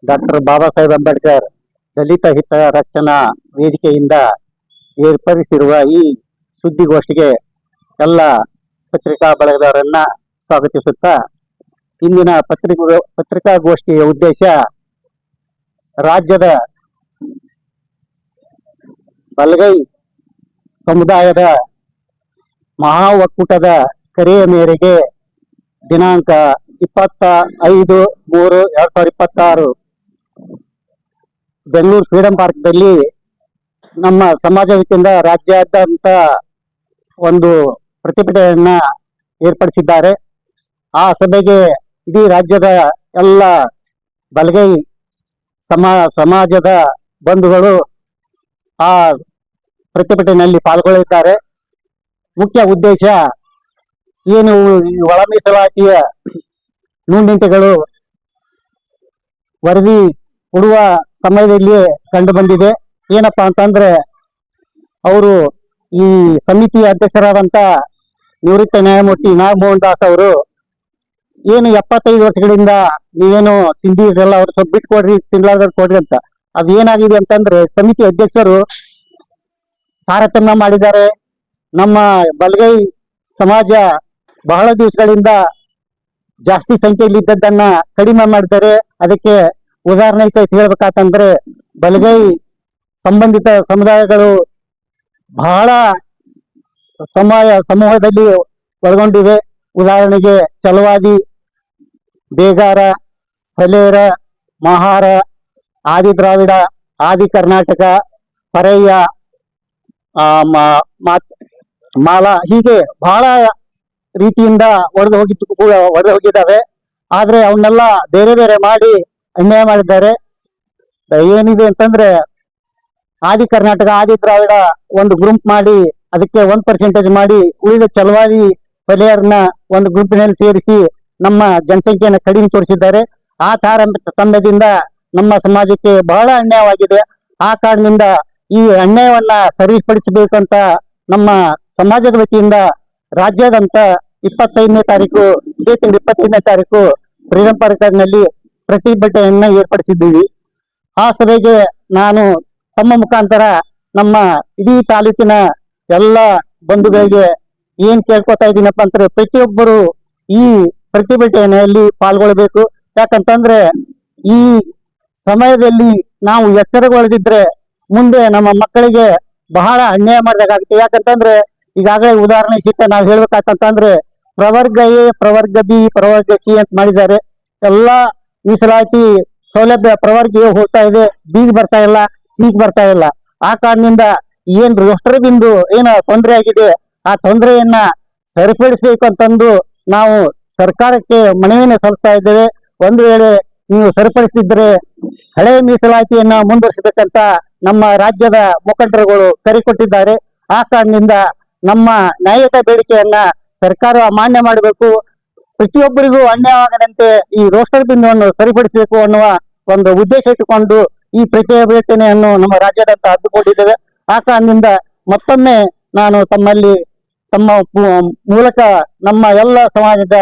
Doctor Baba Saheb Ambedkar ದಲಿತ ಹಿತ ರಕ್ಷಣಾ ವೇದಿಕೆಯಿಂದ ಏರ್ಪಡಿಸಿರುವ ಈ ಸುದ್ದಿಗೋಷ್ಠಿಗೆ ಎಲ್ಲ ಪತ್ರಿಕಾ ಬಳಗದವರನ್ನ ಸ್ವಾಗತಿಸುತ್ತಾ, ಇಂದಿನ ಪತ್ರಿಕಾಗೋಷ್ಠಿಯ ಉದ್ದೇಶ ರಾಜ್ಯದ ಬಲಗೈ ಸಮುದಾಯದ ಮಹಾ ಒಕ್ಕೂಟದ ಕರೆಯ ಮೇರೆಗೆ ದಿನಾಂಕ 25/3/2026 ಬೆಂಗಳೂರು ಫ್ರೀಡಂ ಪಾರ್ಕ್ದಲ್ಲಿ ನಮ್ಮ ಸಮಾಜ ವತಿಯಿಂದ ರಾಜ್ಯಾದ್ಯಂತ ಒಂದು ಪ್ರತಿಭಟನೆಯನ್ನ ಏರ್ಪಡಿಸಿದ್ದಾರೆ. ಆ ಸಭೆಗೆ ಇಡೀ ರಾಜ್ಯದ ಎಲ್ಲ ಬಲಗೈ ಸಮಾಜದ ಬಂಧುಗಳು ಆ ಪ್ರತಿಭಟನೆಯಲ್ಲಿ ಪಾಲ್ಗೊಳ್ಳಲಿದ್ದಾರೆ. ಮುಖ್ಯ ಉದ್ದೇಶ ಏನು, ಈ ಒಳ ಮೀಸಲಾತಿಯ ನುಂಡಿಂಟೆಗಳು ವರದಿ ಕೊಡುವ ಸಮಯದಲ್ಲಿ ಕಂಡು ಬಂದಿದೆ. ಏನಪ್ಪಾ ಅಂತಂದ್ರೆ, ಅವರು ಈ ಸಮಿತಿಯ ಅಧ್ಯಕ್ಷರಾದಂತ ನಿವೃತ್ತ ನ್ಯಾಯಮೂರ್ತಿ ನಾಗಮೋಹನ್ ದಾಸ್ ಅವರು ಏನು 75 ವರ್ಷಗಳಿಂದ ನೀವೇನು ತಿಂದಿರಲ್ಲ, ಅವ್ರು ಸ್ವಲ್ಪ ಬಿಟ್ಟು ಕೊಡ್ರಿ, ತಿನ್ಲಾರ್ದ ಕೊಡ್ರಿ ಅಂತ. ಅದು ಏನಾಗಿದೆ ಅಂತಂದ್ರೆ, ಸಮಿತಿ ಅಧ್ಯಕ್ಷರು ತಾರತಮ್ಯ ಮಾಡಿದ್ದಾರೆ. ನಮ್ಮ ಬಲಗೈ ಸಮಾಜ ಬಹಳ ದಿವಸಗಳಿಂದ ಜಾಸ್ತಿ ಸಂಖ್ಯೆಯಲ್ಲಿ ಇದ್ದದ್ದನ್ನ ಕಡಿಮೆ ಮಾಡಿದ್ದಾರೆ. ಅದಕ್ಕೆ ಉದಾಹರಣೆ ಸಹಿತ ಹೇಳ್ಬೇಕಂತಂದ್ರೆ, ಬಲಗೈ ಸಂಬಂಧಿತ ಸಮುದಾಯಗಳು ಬಹಳ ಸಮೂಹದಲ್ಲಿ ಒಳಗೊಂಡಿವೆ. ಉದಾಹರಣೆಗೆ ಚಲವಾದಿ, ಬೇಗಾರ, ಹಲೇರ, ಮಹಾರ, ಆದಿ ದ್ರಾವಿಡ, ಆದಿ ಕರ್ನಾಟಕ, ಪರಯ್ಯ, ಮಾಲ, ಹೀಗೆ ಬಹಳ ರೀತಿಯಿಂದ ಒಡೆದು ಹೋಗಿದ್ದಾವೆ. ಆದ್ರೆ ಅವನ್ನೆಲ್ಲ ಬೇರೆ ಬೇರೆ ಮಾಡಿ ಅನ್ಯಾಯ ಮಾಡಿದ್ದಾರೆ. ಏನಿದೆ ಅಂತಂದ್ರೆ, ಆದಿ ಕರ್ನಾಟಕ, ಆದಿ ದ್ರಾವಿಡ ಒಂದು ಗ್ರೂಪ್ ಮಾಡಿ ಅದಕ್ಕೆ 1% ಮಾಡಿ ಉಳಿದ ಚಲವಾದಿ ಪಲೆಯರ್ನ ಒಂದು ಗುಂಪಿನಲ್ಲಿ ಸೇರಿಸಿ ನಮ್ಮ ಜನಸಂಖ್ಯೆಯನ್ನು ಕಡಿಮೆ ತೋರಿಸಿದ್ದಾರೆ. ಆ ತಾರತಮ್ಯದಿಂದ ನಮ್ಮ ಸಮಾಜಕ್ಕೆ ಬಹಳ ಅನ್ಯಾಯವಾಗಿದೆ. ಆ ಕಾರಣದಿಂದ ಈ ಅನ್ಯಾಯವನ್ನ ಸರಿಪಡಿಸಬೇಕಂತ ನಮ್ಮ ಸಮಾಜದ ವತಿಯಿಂದ ರಾಜ್ಯಾದ್ಯಂತ 25ನೇ ತಾರೀಕು, ಇದೇ ತಿಂಗಳು 25ನೇ ತಾರೀಕು ಫ್ರೀಡಂ ಪಾರ್ಕ್ನಲ್ಲಿ ಪ್ರತಿಭಟನೆಯನ್ನ ಏರ್ಪಡಿಸಿದ್ದೀವಿ. ಆ ಸಭೆಗೆ ನಾನು ತಮ್ಮ ಮುಖಾಂತರ ನಮ್ಮ ಇಡೀ ತಾಲೂಕಿನ ಎಲ್ಲ ಬಂಧುಗಳಿಗೆ ಏನ್ ಕೇಳ್ಕೊತಾ ಇದ್ದೀನಪ್ಪ ಅಂದ್ರೆ, ಪ್ರತಿಯೊಬ್ಬರು ಈ ಪ್ರತಿಭಟನೆಯಲ್ಲಿ ಪಾಲ್ಗೊಳ್ಬೇಕು. ಯಾಕಂತಂದ್ರೆ, ಈ ಸಮಯದಲ್ಲಿ ನಾವು ಎಚ್ಚರಗೊಳ್ಳದಿದ್ರೆ ಮುಂದೆ ನಮ್ಮ ಮಕ್ಕಳಿಗೆ ಬಹಳ ಅನ್ಯಾಯ ಮಾಡಿದಾಗುತ್ತೆ. ಯಾಕಂತಂದ್ರೆ, ಈಗಾಗಲೇ ಉದಾಹರಣೆ ಸಿಕ್ಕ ನಾವು ಹೇಳ್ಬೇಕಂತಂದ್ರೆ, ಪ್ರವರ್ಗ ಎ, ಪ್ರವರ್ಗ ಬಿ, ಪ್ರವರ್ಗ ಸಿ ಅಂತ ಮಾಡಿದ್ದಾರೆ. ಎಲ್ಲಾ ಮೀಸಲಾತಿ ಸೌಲಭ್ಯ ಪ್ರವರ್ಗ ಎ ಹೋಗ್ತಾ ಇದೆ, ಬಿಗ್ ಬರ್ತಾ ಇಲ್ಲ, ಸಿಗ್ ಬರ್ತಾ ಇಲ್ಲ. ಆ ಕಾರಣದಿಂದ ಏನ್ ರೋಸ್ಟರ್ ಬಿಂದು ಏನ ತೊಂದರೆ ಆಗಿದೆ, ಆ ತೊಂದರೆಯನ್ನ ಸರಿಪಡಿಸಬೇಕು ಅಂತಂದು ನಾವು ಸರ್ಕಾರಕ್ಕೆ ಮನವಿಯನ್ನು ಸಲ್ಲಿಸ್ತಾ ಇದ್ದೇವೆ. ಒಂದು ವೇಳೆ ನೀವು ಸರಿಪಡಿಸಿದ್ರೆ ಹಳೆಯ ಮೀಸಲಾತಿಯನ್ನ ಮುಂದುವರಿಸಬೇಕಂತ ನಮ್ಮ ರಾಜ್ಯದ ಮುಖಂಡರುಗಳು ಕರೆ ಕೊಟ್ಟಿದ್ದಾರೆ. ಆ ಕಾರಣದಿಂದ ನಮ್ಮ ನ್ಯಾಯಯುತ ಬೇಡಿಕೆಯನ್ನ ಸರ್ಕಾರ ಮಾನ್ಯ ಮಾಡಬೇಕು. ಪ್ರತಿಯೊಬ್ಬರಿಗೂ ಅನ್ಯಾಯವಾಗದಂತೆ ಈ ರೋಸ್ಟರ್ ಬಿಂದುವನ್ನು ಸರಿಪಡಿಸಬೇಕು ಅನ್ನುವ ಒಂದು ಉದ್ದೇಶ ಇಟ್ಟುಕೊಂಡು ಈ ಪ್ರತಿಭಟನೆಯನ್ನು ನಮ್ಮ ರಾಜ್ಯಾದ್ಯಂತ ಹಮ್ಮಿಕೊಂಡಿದ್ದೇವೆ. ಆ ಕಾರಣದಿಂದ ಮತ್ತೊಮ್ಮೆ ನಾನು ತಮ್ಮ ಮೂಲಕ ನಮ್ಮ ಎಲ್ಲ ಸಮಾಜದ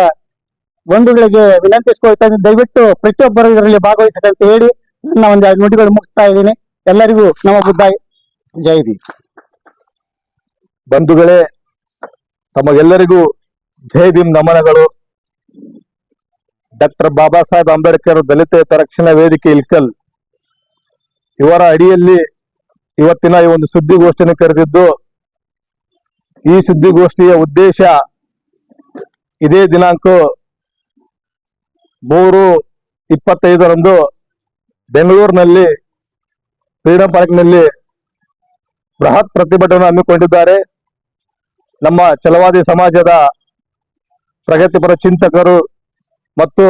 ಬಂಧುಗಳಿಗೆ ವಿನಂತಿಸಿಕೊಳ್ತೇನೆ, ದಯವಿಟ್ಟು ಪ್ರತಿಯೊಬ್ಬರು ಇದರಲ್ಲಿ ಭಾಗವಹಿಸಬೇಕಂತ ಹೇಳಿ ನನ್ನ ಒಂದು ನುಡಿಗಳು ಮುಗಿಸ್ತಾ ಇದ್ದೀನಿ. ಎಲ್ಲರಿಗೂ ನಮ್ಮ ಬುದ್ಧಾಯಿ ಜೈ ಭೀಮ್. ಬಂಧುಗಳೇ, ತಮಗೆಲ್ಲರಿಗೂ ಜೈ ಭೀಮ್ ನಮನಗಳು. ಡಾಕ್ಟರ್ ಬಾಬಾ ಸಾಹೇಬ್ ಅಂಬೇಡ್ಕರ್ ದಲಿತ ಹಿತ ರಕ್ಷಣಾ ವೇದಿಕೆ ಇಲ್ಕಲ್ ಇವರ ಅಡಿಯಲ್ಲಿ ಇವತ್ತಿನ ಈ ಒಂದು ಸುದ್ದಿಗೋಷ್ಠಿಯನ್ನು ಕರೆದಿದ್ದು, ಈ ಸುದ್ದಿಗೋಷ್ಠಿಯ ಉದ್ದೇಶ ಇದೇ ದಿನಾಂಕ 3/25 ಬೆಂಗಳೂರಿನಲ್ಲಿ ಫ್ರೀಡಂ ಪಾರ್ಕ್ನಲ್ಲಿ ಬೃಹತ್ ಪ್ರತಿಭಟನೆ ಹಮ್ಮಿಕೊಂಡಿದ್ದಾರೆ. ನಮ್ಮ ಚಲವಾದಿ ಸಮಾಜದ ಪ್ರಗತಿಪರ ಚಿಂತಕರು ಮತ್ತು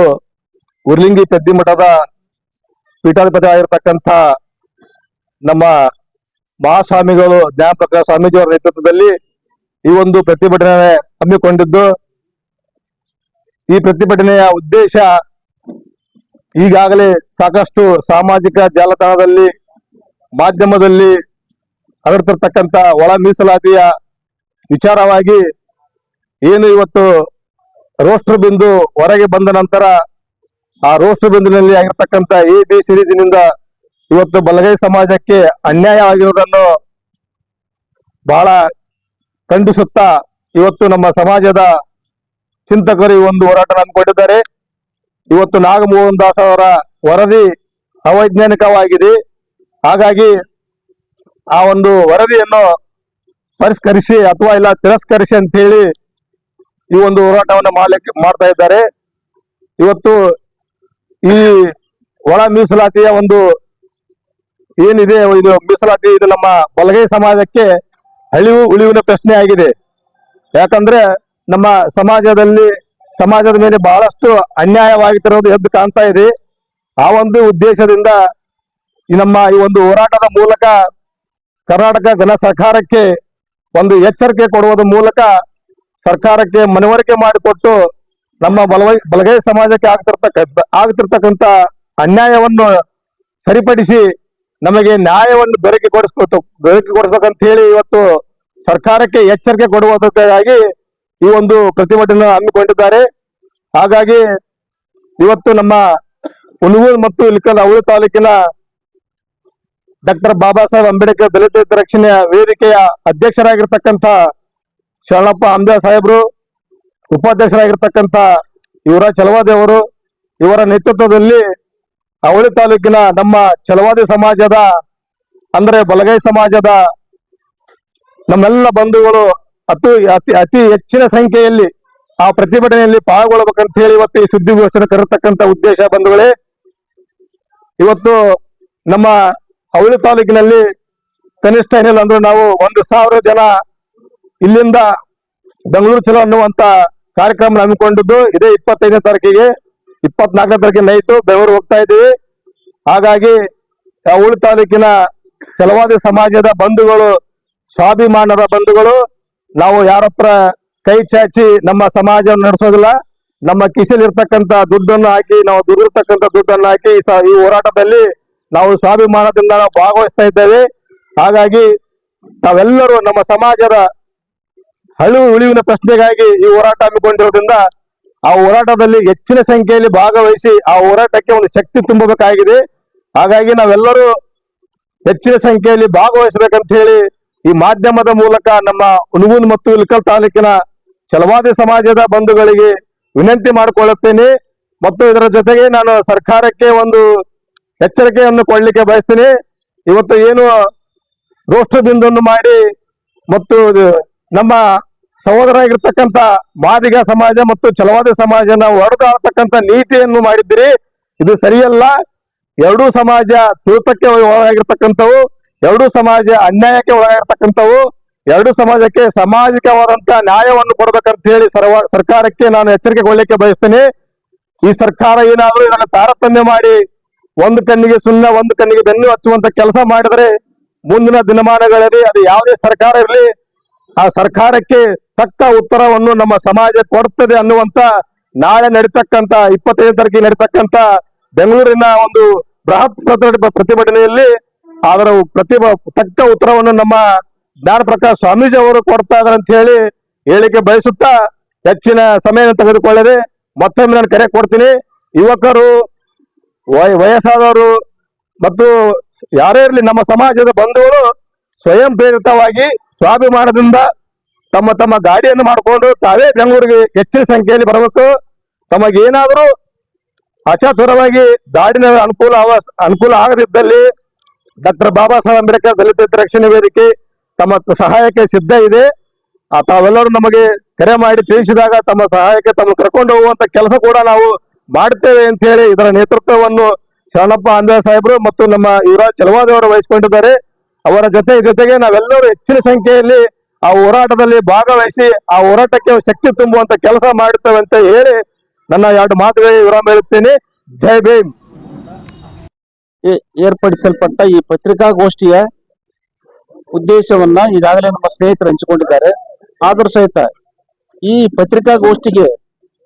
ಉರ್ಲಿಂಗಿ ಪೆದ್ದಿಮಠದ ಪೀಠಾಧಿಪತಿ ಆಗಿರತಕ್ಕಂಥ ನಮ್ಮ ಮಹಾಸ್ವಾಮಿಗಳು ಜ್ಞಾನಪ್ರಕಾಶ ಸ್ವಾಮೀಜಿಯವರ ನೇತೃತ್ವದಲ್ಲಿ ಈ ಒಂದು ಪ್ರತಿಭಟನೆ ಹಮ್ಮಿಕೊಂಡಿದ್ದು, ಈ ಪ್ರತಿಭಟನೆಯ ಉದ್ದೇಶ ಈಗಾಗಲೇ ಸಾಕಷ್ಟು ಸಾಮಾಜಿಕ ಜಾಲತಾಣದಲ್ಲಿ, ಮಾಧ್ಯಮದಲ್ಲಿ ಹರಡ್ತಿರ್ತಕ್ಕಂಥ ಒಳ ಮೀಸಲಾತಿಯ ವಿಚಾರವಾಗಿ ಏನು ಇವತ್ತು ರೋಸ್ಟರ್ ಬಿಂದು ಹೊರಗೆ ಬಂದ ನಂತರ ಆ ರೋಸ್ಟರ್ ಬಿಂದುವಿನಲ್ಲಿ ಆಗಿರ್ತಕ್ಕಂಥ AB ಸಿರೀಸಿನಿಂದ ಇವತ್ತು ಬಲಗೈ ಸಮಾಜಕ್ಕೆ ಅನ್ಯಾಯವಾಗಿರುವುದನ್ನು ಬಹಳ ಖಂಡಿಸುತ್ತಾ ಇವತ್ತು ನಮ್ಮ ಸಮಾಜದ ಚಿಂತಕರು ಈ ಒಂದು ಹೋರಾಟ ಹಮ್ಮಿಕೊಂಡಿದ್ದಾರೆ. ಇವತ್ತು ನಾಗಮೋಹನ್ ದಾಸ್ ಅವರ ವರದಿ ಅವೈಜ್ಞಾನಿಕವಾಗಿದೆ. ಹಾಗಾಗಿ ಆ ಒಂದು ವರದಿಯನ್ನು ಪರಿಷ್ಕರಿಸಿ ಅಥವಾ ಇಲ್ಲ ತಿರಸ್ಕರಿಸಿ ಅಂತ ಹೇಳಿ ಈ ಒಂದು ಹೋರಾಟವನ್ನು ಮಾಡ್ತಾ ಇದ್ದಾರೆ. ಇವತ್ತು ಈ ಒಳ ಮೀಸಲಾತಿಯ ಒಂದು ಏನಿದೆ ಇದು ಮೀಸಲಾತಿ, ಇದು ನಮ್ಮ ಬಲಗೈ ಸಮಾಜಕ್ಕೆ ಉಳಿವಿನ ಪ್ರಶ್ನೆ ಆಗಿದೆ. ಯಾಕಂದ್ರೆ ನಮ್ಮ ಸಮಾಜದ ಮೇಲೆ ಬಹಳಷ್ಟು ಅನ್ಯಾಯವಾಗುತ್ತಿರೋದು ಎದ್ದು ಕಾಣ್ತಾ ಇದೆ. ಆ ಒಂದು ಉದ್ದೇಶದಿಂದ ಈ ಒಂದು ಹೋರಾಟದ ಮೂಲಕ ಕರ್ನಾಟಕ ಘನ ಸರ್ಕಾರಕ್ಕೆ ಒಂದು ಎಚ್ಚರಿಕೆ ಕೊಡುವುದರ ಮೂಲಕ ಸರ್ಕಾರಕ್ಕೆ ಮನವರಿಕೆ ಮಾಡಿಕೊಟ್ಟು ನಮ್ಮ ಬಲಗೈ ಸಮಾಜಕ್ಕೆ ಆಗ್ತಿರ್ತಕ್ಕಂಥ ಅನ್ಯಾಯವನ್ನು ಸರಿಪಡಿಸಿ ನಮಗೆ ನ್ಯಾಯವನ್ನು ದೊರಕಿಕೊಡಿಸ್ಬೇಕಂತ ಹೇಳಿ ಇವತ್ತು ಸರ್ಕಾರಕ್ಕೆ ಎಚ್ಚರಿಕೆ ಕೊಡುವುದಕ್ಕಾಗಿ ಈ ಒಂದು ಪ್ರತಿಭಟನೆ ಹಮ್ಮಿಕೊಂಡಿದ್ದಾರೆ. ಹಾಗಾಗಿ ಇವತ್ತು ನಮ್ಮ ಹುನಗೂರು ಮತ್ತು ಇಳಕಲ್ ಅವಳಿ ತಾಲೂಕಿನ ಡಾಕ್ಟರ್ ಬಾಬಾ ಸಾಹೇಬ್ ಅಂಬೇಡ್ಕರ್ ದಲಿತ ಹಿತರಕ್ಷಣೆಯ ವೇದಿಕೆಯ ಅಧ್ಯಕ್ಷರಾಗಿರ್ತಕ್ಕಂಥ ಶರಣಪ್ಪ ಅಂಬೆ ಸಾಹೇಬ್ರು, ಉಪಾಧ್ಯಕ್ಷರಾಗಿರ್ತಕ್ಕಂಥ ಯುವರಾಜ್ ಚಲವಾದಿ ಅವರು, ಇವರ ನೇತೃತ್ವದಲ್ಲಿ ಅವಳಿ ತಾಲೂಕಿನ ನಮ್ಮ ಚಲವಾದಿ ಸಮಾಜದ ಅಂದ್ರೆ ಬಲಗೈ ಸಮಾಜದ ನಮ್ಮೆಲ್ಲ ಬಂಧುಗಳು ಅತಿ ಹೆಚ್ಚಿನ ಸಂಖ್ಯೆಯಲ್ಲಿ ಆ ಪ್ರತಿಭಟನೆಯಲ್ಲಿ ಪಾಲ್ಗೊಳ್ಳಬೇಕಂತ ಹೇಳಿ ಇವತ್ತು ಈ ಸುದ್ದಿಗೋಷ್ಠಿಯನ್ನು ಕರೆತಕ್ಕಂಥ ಉದ್ದೇಶ ಬಂಧುಗಳೇ. ಇವತ್ತು ನಮ್ಮ ಅವಳಿ ತಾಲೂಕಿನಲ್ಲಿ ಕನಿಷ್ಠ ಏನಿಲ್ಲ ಅಂದ್ರೆ ನಾವು 1,000 ಜನ ಇಲ್ಲಿಂದ ಬೆಂಗಳೂರು ಚಲೋ ಅನ್ನುವಂತ ಕಾರ್ಯಕ್ರಮ ಹಮ್ಮಿಕೊಂಡಿದ್ದು ಇದೇ 25ನೇ ತಾರೀಕಿಗೆ, 24ನೇ ತಾರೀಕಿಗೆ ನೈಟು ಬೆಂಗಳೂರು ಹೋಗ್ತಾ ಇದ್ದೀವಿ. ಹಾಗಾಗಿ ಅವಳಿ ತಾಲೂಕಿನ ಚಲವಾದಿ ಸಮಾಜದ ಬಂಧುಗಳು, ಸ್ವಾಭಿಮಾನದ ಬಂಧುಗಳು, ನಾವು ಯಾರತ್ರ ಕೈ ಚಾಚಿ ನಮ್ಮ ಸಮಾಜವನ್ನು ನಡೆಸೋದಿಲ್ಲ. ನಮ್ಮ ಕಿಸೆಯಲ್ಲಿ ಇರ್ತಕ್ಕಂಥ ದುಡ್ಡನ್ನು ಹಾಕಿ, ನಾವು ದುಡಿದಿರ್ತಕ್ಕಂಥ ದುಡ್ಡನ್ನು ಹಾಕಿ ಈ ಹೋರಾಟದಲ್ಲಿ ನಾವು ಸ್ವಾಭಿಮಾನದಿಂದ ನಾವು ಭಾಗವಹಿಸ್ತಾ ಇದ್ದೇವೆ. ಹಾಗಾಗಿ ತಾವೆಲ್ಲರೂ ನಮ್ಮ ಸಮಾಜದ ಉಳಿವಿನ ಪ್ರಶ್ನೆಗಾಗಿ ಈ ಹೋರಾಟ ಹಮ್ಮಿಕೊಂಡಿರೋದ್ರಿಂದ ಆ ಹೋರಾಟದಲ್ಲಿ ಹೆಚ್ಚಿನ ಸಂಖ್ಯೆಯಲ್ಲಿ ಭಾಗವಹಿಸಿ ಆ ಹೋರಾಟಕ್ಕೆ ಒಂದು ಶಕ್ತಿ ತುಂಬಬೇಕಾಗಿದೆ. ಹಾಗಾಗಿ ನಾವೆಲ್ಲರೂ ಹೆಚ್ಚಿನ ಸಂಖ್ಯೆಯಲ್ಲಿ ಭಾಗವಹಿಸಬೇಕಂತ ಹೇಳಿ ಈ ಮಾಧ್ಯಮದ ಮೂಲಕ ನಮ್ಮ ಹುನಗೂರು ಮತ್ತು ಇಳಕಲ್ ತಾಲೂಕಿನ ಚಲವಾದಿ ಸಮಾಜದ ಬಂಧುಗಳಿಗೆ ವಿನಂತಿ ಮಾಡಿಕೊಳ್ಳುತ್ತೇನೆ. ಮತ್ತು ಇದರ ಜೊತೆಗೆ ನಾನು ಸರ್ಕಾರಕ್ಕೆ ಒಂದು ಎಚ್ಚರಿಕೆಯನ್ನು ಕೊಡ್ಲಿಕ್ಕೆ ಬಯಸ್ತೀನಿ. ಇವತ್ತು ಏನು ರೋಸ್ಟರ್ ಬಿಂದುವನ್ನು ಮಾಡಿ ಮತ್ತು ನಮ್ಮ ಸಹೋದರಾಗಿರ್ತಕ್ಕಂಥ ಮಾದಿಗ ಸಮಾಜ ಮತ್ತು ಚಲವಾದಿ ಸಮಾಜನ ಹೊಡೆದಾಡ್ತಕ್ಕಂಥ ನೀತಿಯನ್ನು ಮಾಡಿದ್ದೀರಿ, ಇದು ಸರಿಯಲ್ಲ. ಎರಡೂ ಸಮಾಜ ತುಳಿತಕ್ಕೆ ಒಳಗಾಗಿರ್ತಕ್ಕಂಥವು, ಎರಡೂ ಸಮಾಜ ಅನ್ಯಾಯಕ್ಕೆ ಒಳಗಾಗಿರ್ತಕ್ಕಂಥವು, ಎರಡೂ ಸಮಾಜಕ್ಕೆ ಸಾಮಾಜಿಕವಾದಂತಹ ನ್ಯಾಯವನ್ನು ಕೊಡ್ಬೇಕಂತ ಹೇಳಿ ಸರ್ಕಾರಕ್ಕೆ ನಾನು ಎಚ್ಚರಿಕೆ ಕೊಡ್ಲಿಕ್ಕೆ ಬಯಸ್ತೇನೆ. ಈ ಸರ್ಕಾರ ಏನಾದರೂ ಇದನ್ನು ತಾರತಮ್ಯ ಮಾಡಿ ಒಂದು ಕಣ್ಣಿಗೆ ಸುಣ್ಣ ಒಂದು ಕಣ್ಣಿಗೆ ಬೆನ್ನು ಹಚ್ಚುವಂತ ಕೆಲಸ ಮಾಡಿದರೆ ಮುಂದಿನ ದಿನಮಾನಗಳಲ್ಲಿ ಅದು ಯಾವುದೇ ಸರ್ಕಾರ ಇರಲಿ ಆ ಸರ್ಕಾರಕ್ಕೆ ತಕ್ಕ ಉತ್ತರವನ್ನು ನಮ್ಮ ಸಮಾಜ ಕೊಡುತ್ತದೆ ಅನ್ನುವಂತ ನಾಳೆ ನಡೀತಕ್ಕಂತ 25ನೇ ತಾರೀಕಿಗೆ ನಡೀತಕ್ಕಂತ ಬೆಂಗಳೂರಿನ ಒಂದು ಬೃಹತ್ ಪ್ರತಿಭಟನೆಯಲ್ಲಿ ಅದರ ತಕ್ಕ ಉತ್ತರವನ್ನು ನಮ್ಮ ಜ್ಞಾನ ಪ್ರಕಾಶ್ ಸ್ವಾಮೀಜಿ ಅವರು ಕೊಡ್ತಾ ಇದಾರೆ ಅಂತ ಹೇಳಿ ಹೇಳಿಕೆ ಬಯಸುತ್ತಾ ಹೆಚ್ಚಿನ ಸಮಯ ತೆಗೆದುಕೊಳ್ಳದೆ ಮತ್ತೊಮ್ಮೆ ನಾನು ಕರೆ ಕೊಡ್ತೀನಿ. ಯುವಕರು, ವಯಸ್ಸಾದವರು ಮತ್ತು ಯಾರೇ ಇರಲಿ ನಮ್ಮ ಸಮಾಜದ ಬಂಧುಗಳು ಸ್ವಯಂ ಪ್ರೇರಿತವಾಗಿ ಸ್ವಾಭಿಮಾನದಿಂದ ತಮ್ಮ ತಮ್ಮ ಗಾಡಿಯನ್ನು ಮಾಡಿಕೊಂಡು ತಾವೇ ಬೆಂಗಳೂರಿಗೆ ಹೆಚ್ಚಿನ ಸಂಖ್ಯೆಯಲ್ಲಿ ಬರಬೇಕು. ತಮಗೇನಾದರೂ ಅಚಾತುರವಾಗಿ ಗಾಡಿನ ಅನುಕೂಲ ಆಗದಿದ್ದಲ್ಲಿ ಡಾಕ್ಟರ್ ಬಾಬಾ ಸಾಹೇಬ್ ಅಂಬೇಡ್ಕರ್ ದಲಿತ ರಕ್ಷಣೆ ವೇದಿಕೆ ತಮ್ಮ ಸಹಾಯಕ್ಕೆ ಸಿದ್ಧ ಇದೆ. ತಾವೆಲ್ಲರೂ ನಮಗೆ ಕರೆ ಮಾಡಿ ತಿಳಿಸಿದಾಗ ತಮ್ಮ ಸಹಾಯಕ್ಕೆ ತಮ್ಮ ಕರ್ಕೊಂಡು ಹೋಗುವಂತ ಕೆಲಸ ಕೂಡ ನಾವು ಮಾಡ್ತೇವೆ ಅಂತ ಹೇಳಿ ಇದರ ನೇತೃತ್ವವನ್ನು ಶರಣಪ್ಪ ಅಂಬೆ ಸಾಹೇಬರು ಮತ್ತು ನಮ್ಮ ಯುವರಾಜ್ ಚಲವಾದಿ ಅವರು ವಹಿಸಿಕೊಂಡಿದ್ದಾರೆ. ಅವರ ಜೊತೆಗೆ ನಾವೆಲ್ಲರೂ ಹೆಚ್ಚಿನ ಸಂಖ್ಯೆಯಲ್ಲಿ ಆ ಹೋರಾಟದಲ್ಲಿ ಭಾಗವಹಿಸಿ ಆ ಹೋರಾಟಕ್ಕೆ ಶಕ್ತಿ ತುಂಬುವಂತ ಕೆಲಸ ಮಾಡುತ್ತೇವೆ ಅಂತ ಹೇಳಿ ನನ್ನ 2 ಮಾತುಗಳಿಗೆ ವಿರಾಮ ಹೇಳುತ್ತೇನೆ. ಜೈ ಭೀಮ್. ಏರ್ಪಡಿಸಲ್ಪಟ್ಟ ಈ ಪತ್ರಿಕಾಗೋಷ್ಠಿಯ ಉದ್ದೇಶವನ್ನ ಈಗಾಗಲೇ ನಮ್ಮ ಸ್ನೇಹಿತರು ಹಂಚಿಕೊಂಡಿದ್ದಾರೆ. ಆದರೂ ಸಹಿತ ಈ ಪತ್ರಿಕಾಗೋಷ್ಠಿಗೆ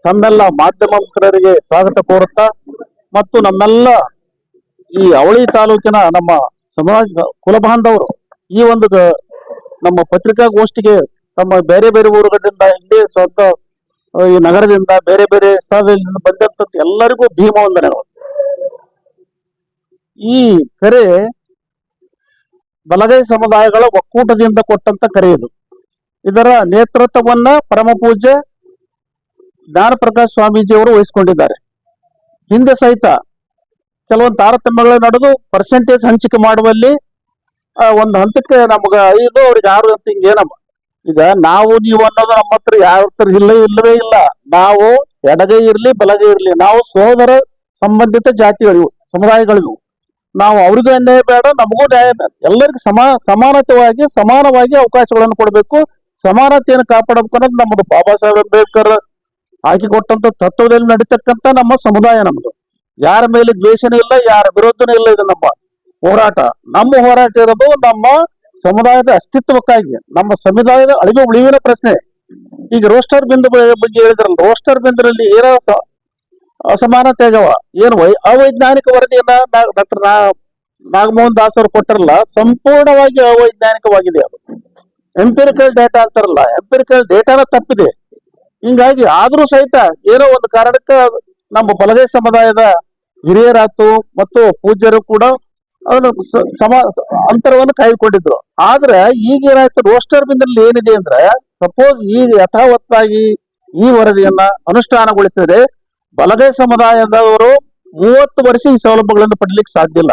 ತಮ್ಮೆಲ್ಲ ಮಾಧ್ಯಮ ಮಿತ್ರರಿಗೆ ಸ್ವಾಗತ ಕೋರುತ್ತಾ ಮತ್ತು ನಮ್ಮೆಲ್ಲ ಈ ಅವಳಿ ತಾಲೂಕಿನ ನಮ್ಮ ಸಮಾಜ ಕುಲಬಾಂಧವರು ಈ ಒಂದು ನಮ್ಮ ಪತ್ರಿಕಾಗೋಷ್ಠಿಗೆ ತಮ್ಮ ಬೇರೆ ಬೇರೆ ಊರುಗಳಿಂದ ಇಲ್ಲಿ ಸ್ವಂತ ಈ ನಗರದಿಂದ ಬೇರೆ ಬೇರೆ ಸ್ಥಳದಿಂದ ಬಂದಂತ ಎಲ್ಲರಿಗೂ ಭೀಮ ವಂದನೆಗಳು. ಈ ಕರೆ ಬಲಗೈ ಸಮುದಾಯಗಳ ಒಕ್ಕೂಟದಿಂದ ಕೊಟ್ಟಂತ ಕರೆ ಇದು. ಇದರ ನೇತೃತ್ವವನ್ನ ಪರಮ ಪೂಜ್ಯ ಜ್ಞಾನ ಪ್ರಕಾಶ್ ಸ್ವಾಮೀಜಿಯವರು ವಹಿಸಿಕೊಂಡಿದ್ದಾರೆ. ಹಿಂದೆ ಸಹಿತ ಕೆಲವೊಂದು ತಾರತಮ್ಯಗಳು ನಡೆದು ಪರ್ಸೆಂಟೇಜ್ ಹಂಚಿಕೆ ಮಾಡುವಲ್ಲಿ ಒಂದು ಹಂತಕ್ಕೆ ನಮ್ಗ 5 ಅವ್ರಿಗೆ 6 ಅಂತ ಹಿಂಗೇನಮ್ಮ. ಈಗ ನಾವು ನೀವು ಅನ್ನೋದು ನಮ್ಮ ಹತ್ರ ಯಾವ ಹತ್ರ ಇಲ್ಲವೇ ಇಲ್ಲ. ನಾವು ಎಡಗೈ ಇರ್ಲಿ ಬಲಗೈ ಇರ್ಲಿ, ನಾವು ಸೋದರ ಸಂಬಂಧಿತ ಜಾತಿಗಳಿವು, ಸಮುದಾಯಗಳಿವು. ನಾವು ಅವ್ರಿಗೂ ಅನ್ಯಾಯ ಬೇಡ, ನಮಗೂ ನ್ಯಾಯ ಬೇಡ. ಎಲ್ಲರಿಗೂ ಸಮಾನವಾಗಿ ಅವಕಾಶಗಳನ್ನು ಕೊಡಬೇಕು, ಸಮಾನತೆಯನ್ನು ಕಾಪಾಡಬೇಕು ಅನ್ನೋದು ನಮ್ಮದು. ಬಾಬಾ ಸಾಹೇಬ್ ಅಂಬೇಡ್ಕರ್ ಹಾಕಿಕೊಟ್ಟಂತ ತತ್ವದಲ್ಲಿ ನಡೀತಕ್ಕಂಥ ನಮ್ಮ ಸಮುದಾಯ ನಮ್ದು. ಯಾರ ಮೇಲೆ ದ್ವೇಷನೂ ಇಲ್ಲ, ಯಾರ ವಿರೋಧನೂ ಇಲ್ಲ. ಇದು ನಮ್ಮ ಹೋರಾಟ. ನಮ್ಮ ಹೋರಾಟ ಇರೋದು ನಮ್ಮ ಸಮುದಾಯದ ಅಸ್ತಿತ್ವಕ್ಕಾಗಿ, ನಮ್ಮ ಸಮುದಾಯದ ಅಳಿವು ಉಳಿವಿನ ಪ್ರಶ್ನೆ. ಈಗ ರೋಸ್ಟರ್ ಬಿಂದು ಬಗ್ಗೆ ಹೇಳಿದ್ರಲ್ಲ, ರೋಸ್ಟರ್ ಬಿಂದುನಲ್ಲಿ ಏನೋ ಅಸಮಾನತೆ ಆಗವ, ಏನು ಅವೈಜ್ಞಾನಿಕ ವರದಿಯನ್ನ ಡಾಕ್ಟರ್ ನಾಗಮೋಹನ್ ದಾಸ್ ಅವರು ಕೊಟ್ಟರಲ್ಲ, ಸಂಪೂರ್ಣವಾಗಿ ಅವೈಜ್ಞಾನಿಕವಾಗಿದೆ. ಅದು ಎಂಪಿರಿಕಲ್ ಡೇಟಾ ಅಂತಾರಲ್ಲ, ಎಂಪಿರಿಕಲ್ ಡೇಟಾನ ತಪ್ಪಿದೆ. ಹಿಂಗಾಗಿ ಆದ್ರೂ ಸಹಿತ ಏನೋ ಒಂದು ಕಾರಣಕ್ಕೆ ನಮ್ಮ ಬಲಗೈ ಸಮುದಾಯದ ಹಿರಿಯರಾತು ಮತ್ತು ಪೂಜ್ಯರು ಕೂಡ ಅದನ್ನು ಅಂತರವನ್ನು ಕಾಯ್ದುಕೊಂಡಿದ್ರು. ಆದ್ರೆ ಈಗ ಏನಾಯ್ತು, ರೋಸ್ಟರ್ ಬಿಂದಲ್ಲಿ ಏನಿದೆ ಅಂದ್ರೆ, ಸಪೋಸ್ ಈಗ ಯಥಾವತ್ತಾಗಿ ಈ ವರದಿಯನ್ನ ಅನುಷ್ಠಾನಗೊಳಿಸಿದ್ರೆ ಬಲಗೈ ಸಮುದಾಯದವರು 30 ವರ್ಷ ಈ ಸೌಲಭ್ಯಗಳನ್ನು ಪಡಲಿಕ್ಕೆ ಸಾಧ್ಯ ಇಲ್ಲ.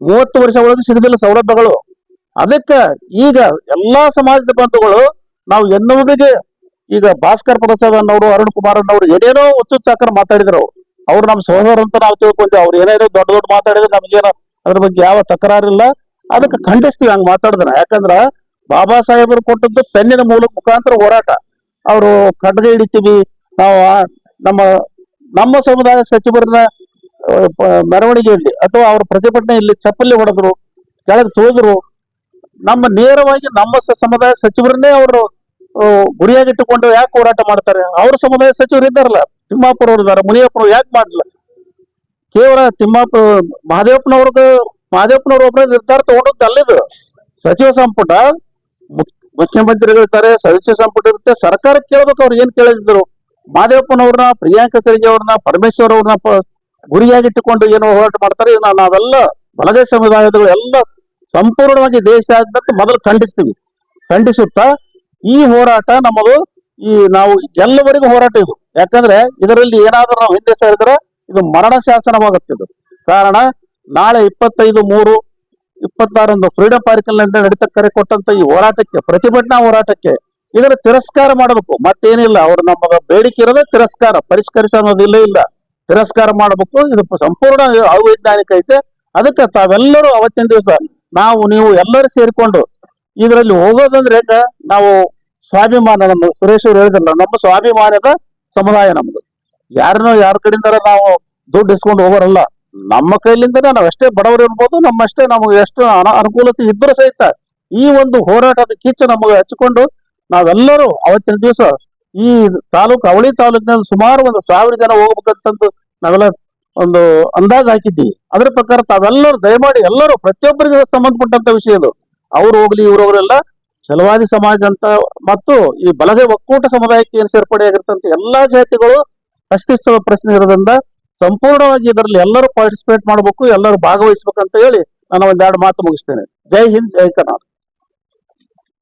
30 ವರ್ಷ ಒಳಗೆ ಸಿಗದಿಲ್ಲ ಸೌಲಭ್ಯಗಳು. ಅದಕ್ಕೆ ಈಗ ಎಲ್ಲಾ ಸಮಾಜದ ಬಂಧುಗಳು ನಾವು ಎನ್ನುವುದಿಗೆ, ಈಗ ಭಾಸ್ಕರ್ ಪ್ರಸಾದ್ ಅನ್ನೋರು, ಅರುಣ್ ಕುಮಾರ್ ಅನ್ನೋರು ಏನೇನೋ ಹುಚ್ಚುಚ್ಚಾಕರ ಮಾತಾಡಿದ್ರು. ಅವ್ರು ನಮ್ಮ ಸಹೋದರ ಅಂತ ನಾವು ತಿಳ್ಕೊಂಡ್ವಿ. ಅವ್ರು ಏನೇನೋ ದೊಡ್ಡ ಮಾತಾಡಿದ್ರೆ ನಮ್ಗೇನೋ ಅದ್ರ ಬಗ್ಗೆ ಯಾವ ತಕರಾರಿಲ್ಲ. ಅದಕ್ಕೆ ಖಂಡಿಸ್ತೀವಿ ಹಂಗ ಮಾತಾಡಿದ್ರ. ಯಾಕಂದ್ರ ಬಾಬಾ ಸಾಹೇಬರು ಕೊಟ್ಟದ್ದು ಪೆನ್ನಿನ ಮುಖಾಂತರ ಹೋರಾಟ. ಅವರು ಖಡ್ಗ ಹಿಡಿತೀವಿ ನಾವು, ನಮ್ಮ ಸಮುದಾಯ ಸಚಿವರನ್ನ ಮೆರವಣಿಗೆಯಲ್ಲಿ ಅಥವಾ ಅವ್ರ ಪ್ರತಿಭಟನೆಯಲ್ಲಿ ಚಪ್ಪಲಿ ಹೊಡೆದ್ರು, ಕೆಳಗೆ ತೋದ್ರು. ನೇರವಾಗಿ ನಮ್ಮ ಸಮುದಾಯ ಸಚಿವರನ್ನೇ ಅವರು ಗುರಿಯಾಗಿಟ್ಟುಕೊಂಡು ಯಾಕೆ ಹೋರಾಟ ಮಾಡ್ತಾರೆ? ಅವ್ರ ಸಮುದಾಯ ಸಚಿವರು ಇದ್ದಾರಲ್ಲ, ತಿಮ್ಮಾಪುರ ಅವರು ಇದ್ದಾರೆ, ಮುನಿಯಪ್ಪನವ್ರು ಯಾಕೆ ಮಾಡಲಿಲ್ಲ? ಕೇವಲ ಮಹದೇವಪ್ಪನವ್ರು ಒಬ್ಬರೇ ನಿರ್ಧಾರ ತಗೊಂಡದ್ದು ಅಲ್ಲಿದು. ಸಚಿವ ಸಂಪುಟ ಮುಖ್ಯಮಂತ್ರಿಗಳಿರ್ತಾರೆ, ಸಚಿವ ಸಂಪುಟ ಇರುತ್ತೆ, ಸರ್ಕಾರ ಕೇಳ್ಬೇಕು. ಅವ್ರು ಏನ್ ಕೇಳಿದ್ರು? ಮಹದೇವಪ್ಪನವ್ರನ್ನ, ಪ್ರಿಯಾಂಕ ಖರ್ಗೆ ಅವ್ರನ್ನ, ಪರಮೇಶ್ವರ್ ಅವ್ರನ್ನ ಗುರಿಯಾಗಿಟ್ಟುಕೊಂಡು ಏನೋ ಹೋರಾಟ ಮಾಡ್ತಾರೆ. ನಾವೆಲ್ಲ ಬಲಗೈ ಸಮುದಾಯದಗಳು ಎಲ್ಲ ಸಂಪೂರ್ಣವಾಗಿ ದೇಶಾದ್ಯಂತ ಮೊದಲು ಖಂಡಿಸುತ್ತಾ ಈ ಹೋರಾಟ ನಮ್ಮದು. ನಾವು ಎಲ್ಲವರೆಗೂ ಹೋರಾಟ ಇದು. ಯಾಕಂದ್ರೆ ಇದರಲ್ಲಿ ಏನಾದ್ರೂ ನಾವು ಹಿಂದೆ ಸೇರಿದ್ರೆ ಇದು ಮರಣ ಶಾಸನವಾಗುತ್ತಿದ್ದು. ಕಾರಣ ನಾಳೆ 25/3/26 ಫ್ರೀಡಂ ಪಾರ್ಕ್ನಲ್ಲಿ ನಡೀತ ಕರೆ ಕೊಟ್ಟಂತ ಈ ಹೋರಾಟಕ್ಕೆ, ಪ್ರತಿಭಟನಾ ಹೋರಾಟಕ್ಕೆ ಇದರ ತಿರಸ್ಕಾರ ಮಾಡಬೇಕು. ಮತ್ತೇನಿಲ್ಲ, ಅವ್ರು ನಮ್ಮ ಬೇಡಿಕೆ ಇರೋದೇ ತಿರಸ್ಕಾರ, ಪರಿಷ್ಕರಿಸೋದಿಲ್ಲ ಇಲ್ಲ, ತಿರಸ್ಕಾರ ಮಾಡಬೇಕು. ಇದು ಸಂಪೂರ್ಣ ಅವೈಜ್ಞಾನಿಕ ಐತೆ. ಅದಕ್ಕೆ ತಾವೆಲ್ಲರೂ ಅವತ್ತಿನ ದಿವಸ ನೀವು ಎಲ್ಲರೂ ಸೇರಿಕೊಂಡು ಇದರಲ್ಲಿ ಹೋಗೋದಂದ್ರೆ ನಾವು ಸ್ವಾಭಿಮಾನ, ನಮ್ಮ ಸುರೇಶ್ ಅವರು ಹೇಳಿದ್ರಲ್ಲ, ನಮ್ಮ ಸ್ವಾಭಿಮಾನದ ಸಮುದಾಯ ನಮ್ದು. ಯಾರ ಕಡೆಯಿಂದ ನಾವು ದುಡ್ಡು ಇಸ್ಕೊಂಡು ಹೋಗೋರಲ್ಲ. ನಮ್ಮ ಕೈಲಿಂದನೇ ನಾವು ಎಷ್ಟೇ ಬಡವರು ಇರ್ಬೋದು, ನಮಗೆ ಎಷ್ಟು ಅನುಕೂಲತೆ ಇದ್ರೂ ಸಹಿತ ಈ ಒಂದು ಹೋರಾಟದ ಕಿಚ್ಚು ನಮಗೆ ಹಚ್ಚಿಕೊಂಡು ನಾವೆಲ್ಲರೂ ಅವತ್ತಿನ ದಿವಸ ಈ ಅವಳಿ ತಾಲೂಕಿನಲ್ಲಿ ಸುಮಾರು 1,000 ಜನ ಹೋಗ್ಬೇಕಂತಂದು ನಾವೆಲ್ಲ ಒಂದು ಅಂದಾಜು ಹಾಕಿದ್ದೀವಿ. ಅದ್ರ ಪ್ರಕಾರ ತಾವೆಲ್ಲರೂ ದಯಮಾಡಿ ಎಲ್ಲರೂ, ಪ್ರತಿಯೊಬ್ಬರಿಗೆ ಸಂಬಂಧಪಟ್ಟಂತ ವಿಷಯ ಇದು. ಅವ್ರು ಹೋಗ್ಲಿ ಇವ್ರು ಹೋಗ್ಲಿಲ್ಲ, ಛಲವಾದಿ ಸಮಾಜ ಅಂತ ಮತ್ತು ಈ ಬಲಗೈ ಒಕ್ಕೂಟ ಸಮುದಾಯಕ್ಕೆ ಏನು ಸೇರ್ಪಡೆಯಾಗಿರ್ತಂತ ಎಲ್ಲಾ ಜಾತಿಗಳು ಅಸ್ತಿತ್ವದ ಪ್ರಶ್ನೆ ಇರೋದ್ರಿಂದ ಸಂಪೂರ್ಣವಾಗಿ ಇದರಲ್ಲಿ ಎಲ್ಲರೂ ಪಾರ್ಟಿಸಿಪೇಟ್ ಮಾಡಬೇಕು, ಎಲ್ಲರೂ ಭಾಗವಹಿಸ್ಬೇಕಂತ ಹೇಳಿ ನಾನು 1-2 ಮಾತು ಮುಗಿಸ್ತೇನೆ. ಜೈ ಹಿಂದ್, ಜೈ ಕರ್ನಾಟಕ.